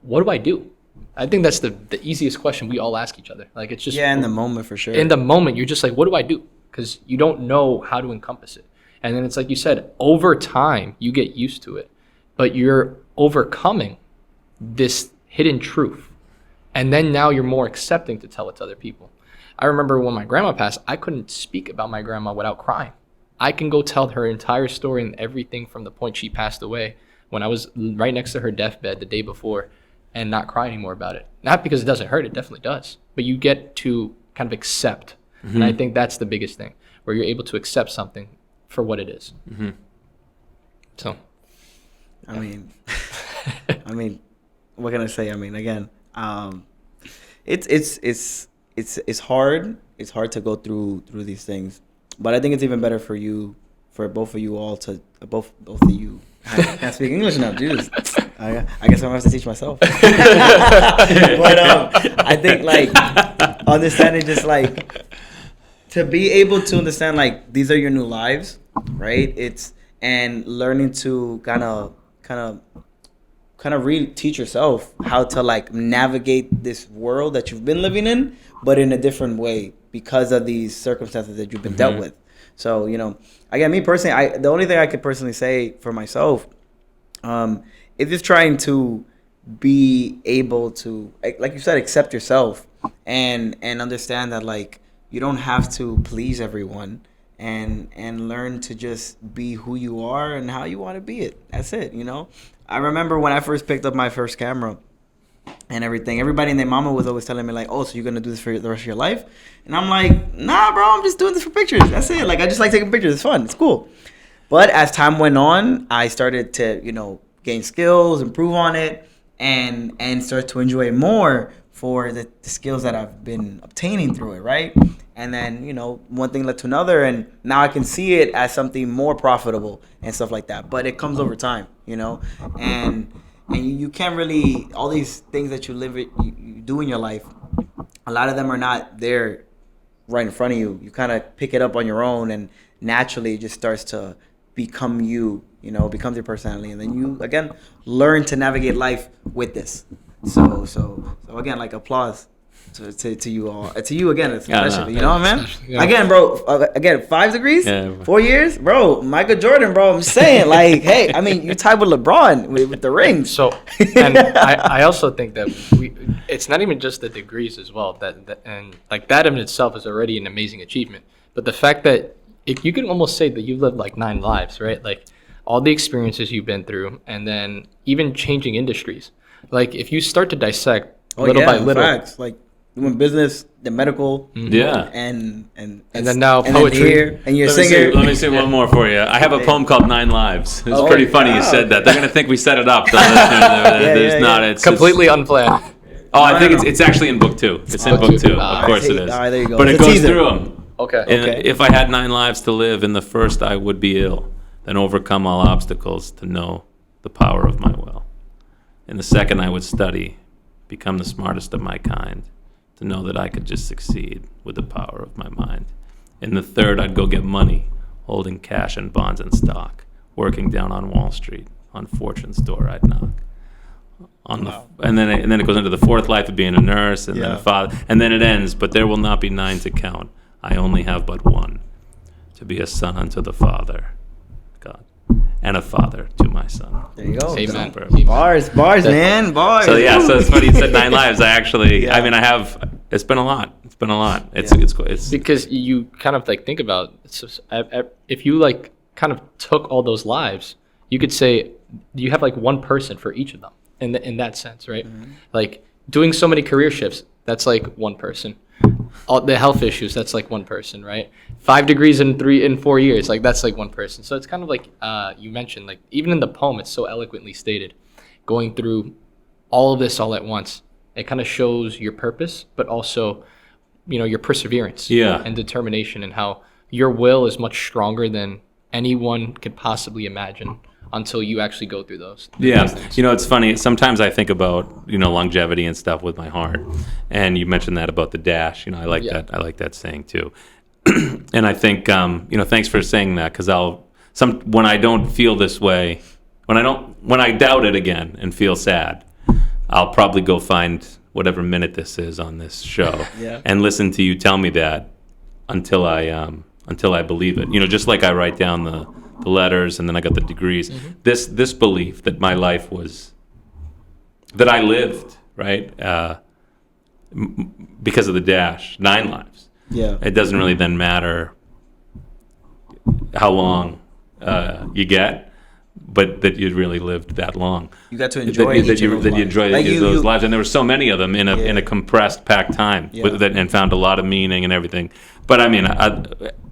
what do I do? I think that's the easiest question we all ask each other. Like, it's just... Yeah, in the moment, for sure. In the moment, you're just like, what do I do? Because you don't know how to encompass it. And then it's like you said, over time, you get used to it. But you're overcoming this hidden truth. And then now you're more accepting to tell it to other people. I remember when my grandma passed, I couldn't speak about my grandma without crying. I can go tell her entire story and everything from the point she passed away when I was right next to her deathbed the day before and not cry anymore about it. Not because it doesn't hurt, it definitely does. But you get to kind of accept. Mm-hmm. And I think that's the biggest thing, where you're able to accept something for what it is. Mm-hmm. So, I mean, what can I say? I mean, again, it's hard. It's hard to go through these things, but I think it's even better for both of you all to both of you. I can't speak English now, Jesus. I guess I'm gonna have to teach myself. But I think like understanding just like to be able to understand like these are your new lives, right? And learning to kind of teach yourself how to like navigate this world that you've been living in, but in a different way because of these circumstances that you've been dealt with. So, again, me personally, the only thing I could personally say for myself is just trying to be able to, like you said, accept yourself and understand that like you don't have to please everyone. And learn to just be who you are and how you want to be it. That's it, I remember when I first picked up my first camera and everything, everybody and their mama was always telling me like, oh, so you're going to do this for the rest of your life? And I'm like, nah, bro, I'm just doing this for pictures. That's it. Like, I just like taking pictures. It's fun. It's cool. But as time went on, I started to, gain skills, improve on it, and start to enjoy it more for the skills that I've been obtaining through it, right? And then, one thing led to another, and now I can see it as something more profitable and stuff like that. But it comes over time, and you can't really, all these things that you do in your life, a lot of them are not there right in front of you. You kind of pick it up on your own, and naturally it just starts to become you, becomes your personality. And then you, again, learn to navigate life with this. So again, like applause to you all, to you again, especially, man. Yeah. Again, bro, 5 degrees, 4 years, bro. Michael Jordan, bro. I'm saying, like, hey, I mean, you tied with LeBron with the rings. So, and I also think that it's not even just the degrees as well. And like that in itself is already an amazing achievement. But the fact that you can almost say that you've lived like 9 lives, right? Like all the experiences you've been through, and then even changing industries. Like if you start to dissect little by little, facts. Like doing business, the medical, and then now poetry, and you're a singer. Let me say one more for you. I have a poem called 9 Lives. It's pretty funny you said that. They're gonna think we set it up. There's not. It's completely unplanned. Oh, I think it's actually in book 2. It's in book 2. Of course it is. All right, there you go. But it goes through them. Okay. If I had 9 lives to live, in the first I would be ill, then overcome all obstacles to know the power of my will. In the second I would study, become the smartest of my kind, to know that I could just succeed with the power of my mind. In the third I'd go get money, holding cash and bonds and stock, working down on Wall Street, on fortune's door I'd knock. and then it goes into the fourth life of being a nurse, and then a father, and then it ends. But there will not be 9 to count. I only have but one, to be a son unto the Father, God, and a father to my son. There you go. Amen. Bars, man, bars. So so it's funny you said 9 lives. I actually, I mean, I have. It's been a lot. It's because you kind of like think about if you like kind of took all those lives, you could say you have like one person for each of them in that sense, right? Mm-hmm. Like doing so many career shifts, that's like one person. All the health issues, that's like one person, right? 5 degrees in 4 years, like that's like one person. So it's kind of like you mentioned, like even in the poem, it's so eloquently stated, going through all of this all at once. It kind of shows your purpose, but also, your perseverance and determination, and how your will is much stronger than anyone could possibly imagine until you actually go through those. Those things. It's funny. Sometimes I think about, longevity and stuff with my heart. And you mentioned that about the dash. I like that. I like that saying too. And I think, thanks for saying that, because when I don't feel this way, when I doubt it again and feel sad, I'll probably go find whatever minute this is on this show and listen to you tell me that until I believe it. Just like I write down the letters and then I got the degrees. Mm-hmm. This belief that my life was, that I lived, right? Because of the dash, 9 lives. Yeah. It doesn't really then matter how long you get, but that you really lived that long. You got to enjoy that you enjoy those lives, and there were so many of them in a compressed, packed time, and found a lot lot of meaning. But I mean,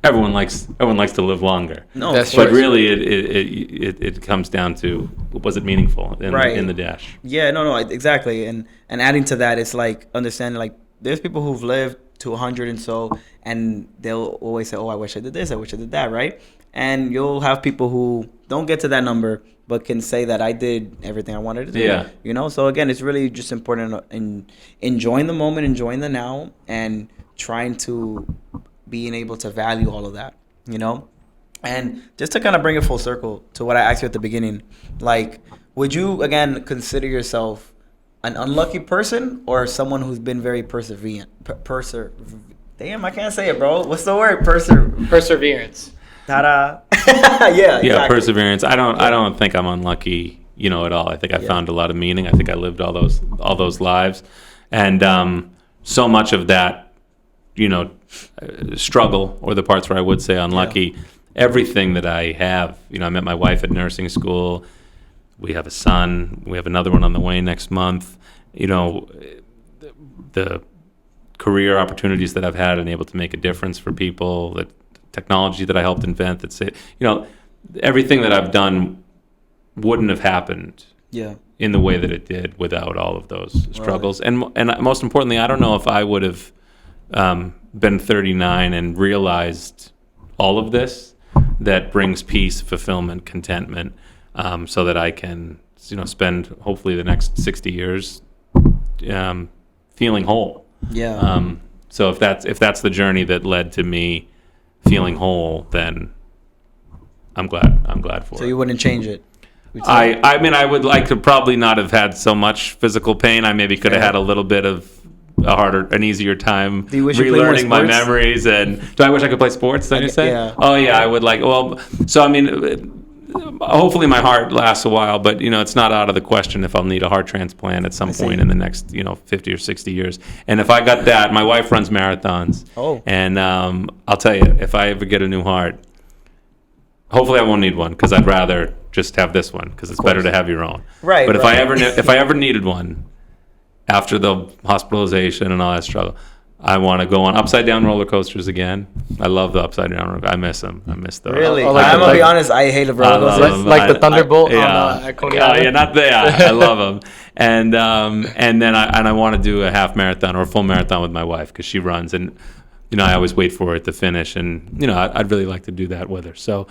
everyone likes to live longer. No, but really, it comes down to, was it meaningful in the dash? Yeah, no, exactly. And adding to that, it's like understanding, like there's people who've lived to 100 and so, and they'll always say, "Oh, I wish I did this, I wish I did that," right? And you'll have people who don't get to that number, but can say that I did everything I wanted to do. Yeah. So again, it's really just important in enjoying the moment, enjoying the now, and trying to being able to value all of that, And just to kind of bring it full circle to what I asked you at the beginning, like, would you, again, consider yourself an unlucky person or someone who's been very perseverant? Damn, I can't say it, bro. What's the word? Perseverance. Ta-da. Yeah, exactly. Perseverance. I don't think I'm unlucky, at all. I think I found a lot of meaning. I think I lived all those lives. And so much of that, struggle, or the parts where I would say unlucky, everything that I have, I met my wife at nursing school. We have a son. We have another one on the way next month. The career opportunities that I've had and able to make a difference for people, that technology that I helped invent, everything that I've done wouldn't have happened in the way that it did without all of those struggles. Right. And most importantly, I don't know if I would have been 39 and realized all of this that brings peace, fulfillment, contentment, so that I can spend hopefully the next 60 years feeling whole. So if that's the journey that led to me feeling whole, then I'm glad for it. So you wouldn't change it? I mean, I would like to probably not have had so much physical pain. I maybe could have had a little bit of an easier time relearning my memories. And do I wish I could play sports? Did you say? Yeah. Oh yeah, I would like. Well, so I mean, hopefully my heart lasts a while, but it's not out of the question if I'll need a heart transplant at some point in the next 50 or 60 years. And if I got that, my wife runs marathons. Oh. And I'll tell you, if I ever get a new heart, hopefully I won't need one, because I'd rather just have this one, because it's better to have your own. Right. But if I ever needed one after the hospitalization and all that struggle, I want to go on upside down roller coasters again. I love the upside down roller coasters. I miss them. I miss those. Really? I'm gonna be honest. I hate the roller coasters. Like the Thunderbolt at Coney Island. Yeah, not there. I love them. And then I want to do a half marathon or a full marathon with my wife, because she runs, and I always wait for it to finish, and I'd really like to do that with her. So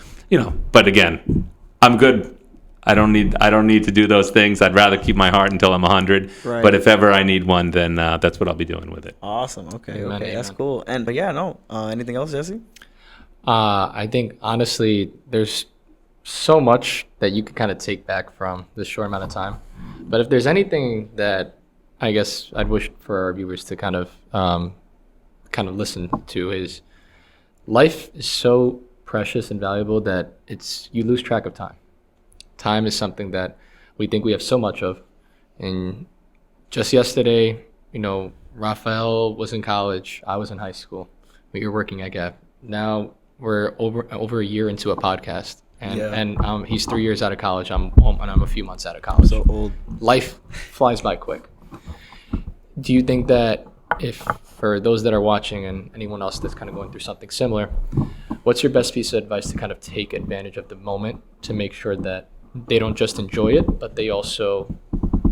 but again, I'm good. I don't need to do those things. I'd rather keep my heart until I'm 100. Right. But if ever I need one, then that's what I'll be doing with it. Awesome. Okay. That's cool. But anything else, Jesse? I think honestly, there's so much that you could kind of take back from this short amount of time. But if there's anything that I guess I'd wish for our viewers to kind of listen to is life is so precious and valuable that you lose track of time. Time is something that we think we have so much of. And just yesterday, Raphael was in college, I was in high school, we were working at Gap. Now we're over a year into a podcast, and he's 3 years out of college. I'm a few months out of college. So old. Life flies by quick. Do you think that if for those that are watching and anyone else that's kind of going through something similar, what's your best piece of advice to kind of take advantage of the moment to make sure that they don't just enjoy it, but they also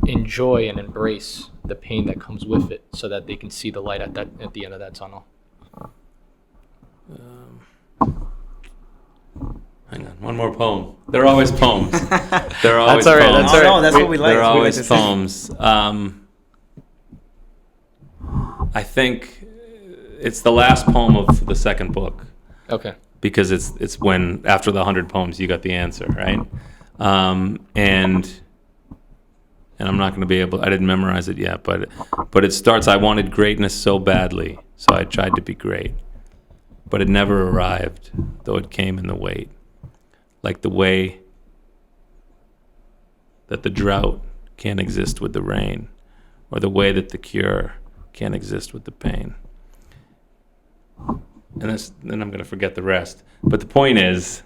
enjoy and embrace the pain that comes with it, so that they can see the light at the end of that tunnel? Hang on, one more poem. They're always poems. They're always That's all right. poems. That's all right. No, that's what we like. They're We like always to see. poems. I think it's the last poem of the second book, Okay. because it's when after the 100 poems you got the answer, right? And I'm not going to be able. I didn't memorize it yet, but it starts. I wanted greatness so badly, so I tried to be great, but it never arrived, though it came in the wait, like the way that the drought can't exist with the rain, or the way that the cure can't exist with the pain. And then I'm going to forget the rest. But the point is,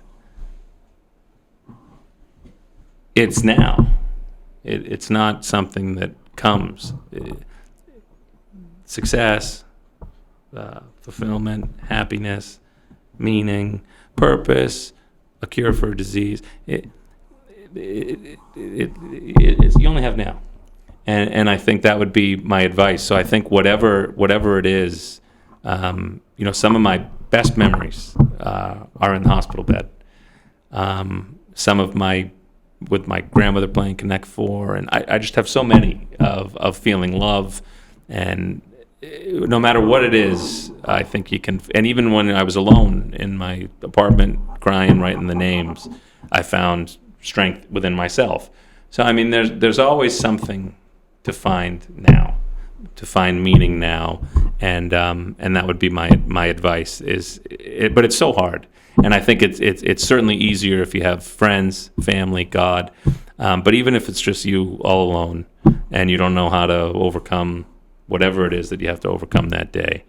it's now. It's not something that comes. Success, fulfillment, happiness, meaning, purpose, a cure for a disease. It's, you only have now. And I think that would be my advice. So I think whatever it is, some of my best memories are in the hospital bed. Some of with my grandmother playing Connect Four, and I just have so many of feeling love, and no matter what it is, I think you can. And even when I was alone in my apartment crying, writing the names, I found strength within myself. So I mean, there's always something to find now, to find meaning now, and that would be my advice. But it's so hard, and I think it's certainly easier if you have friends, family, God. But even if it's just you all alone, and you don't know how to overcome whatever it is that you have to overcome that day,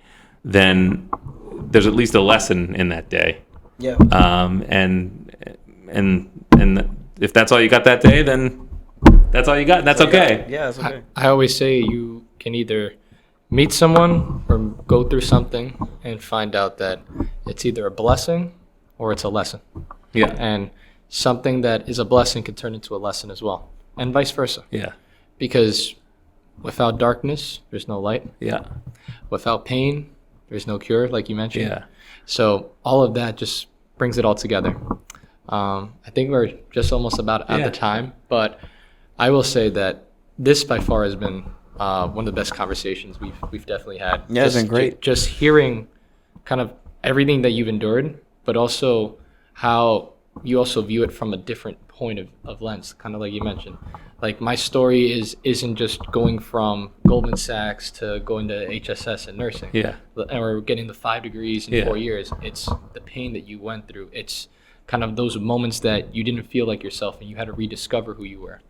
then there's at least a lesson in that day. Yeah. And if that's all you got that day, then that's all you got. That's okay. Yeah, that's okay. I always say you can either meet someone or go through something and find out that it's either a blessing or it's a lesson. Yeah. And something that is a blessing can turn into a lesson as well, and vice versa. Yeah. Because without darkness, there's no light. Yeah. Without pain, there's no cure, like you mentioned. Yeah. So all of that just brings it all together. I think we're just almost about at the time, but I will say that this by far has been one of the best conversations we've definitely had. Yeah, it's been great. Just hearing kind of everything that you've endured, but also how you also view it from a different point of lens, kind of like you mentioned. Like my story isn't just going from Goldman Sachs to going to HSS and nursing. Yeah. Or getting the 5 degrees in 4 years. It's the pain that you went through. It's kind of those moments that you didn't feel like yourself and you had to rediscover who you were.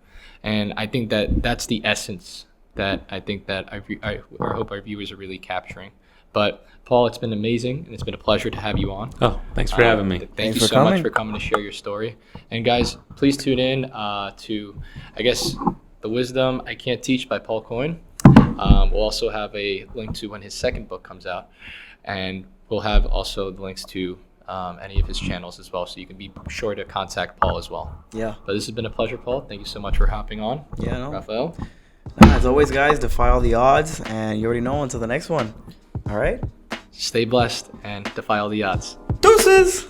And I think that that's the essence that I think that I hope our viewers are really capturing. But Paul, it's been amazing, and it's been a pleasure to have you on. Oh, thanks for having me. Thank you so much for coming to share your story. And guys, please tune in to, I guess, The Wisdom I Can't Teach by Paul Coyne. We'll also have a link to when his second book comes out. And we'll have also the links to any of his channels as well, so you can be sure to contact Paul as well. Yeah. But this has been a pleasure, Paul. Thank you so much for hopping on. Yeah, no. Raphael. As always, guys, defy all the odds, and you already know, until the next one. All right? Stay blessed and defy all the odds. Deuces!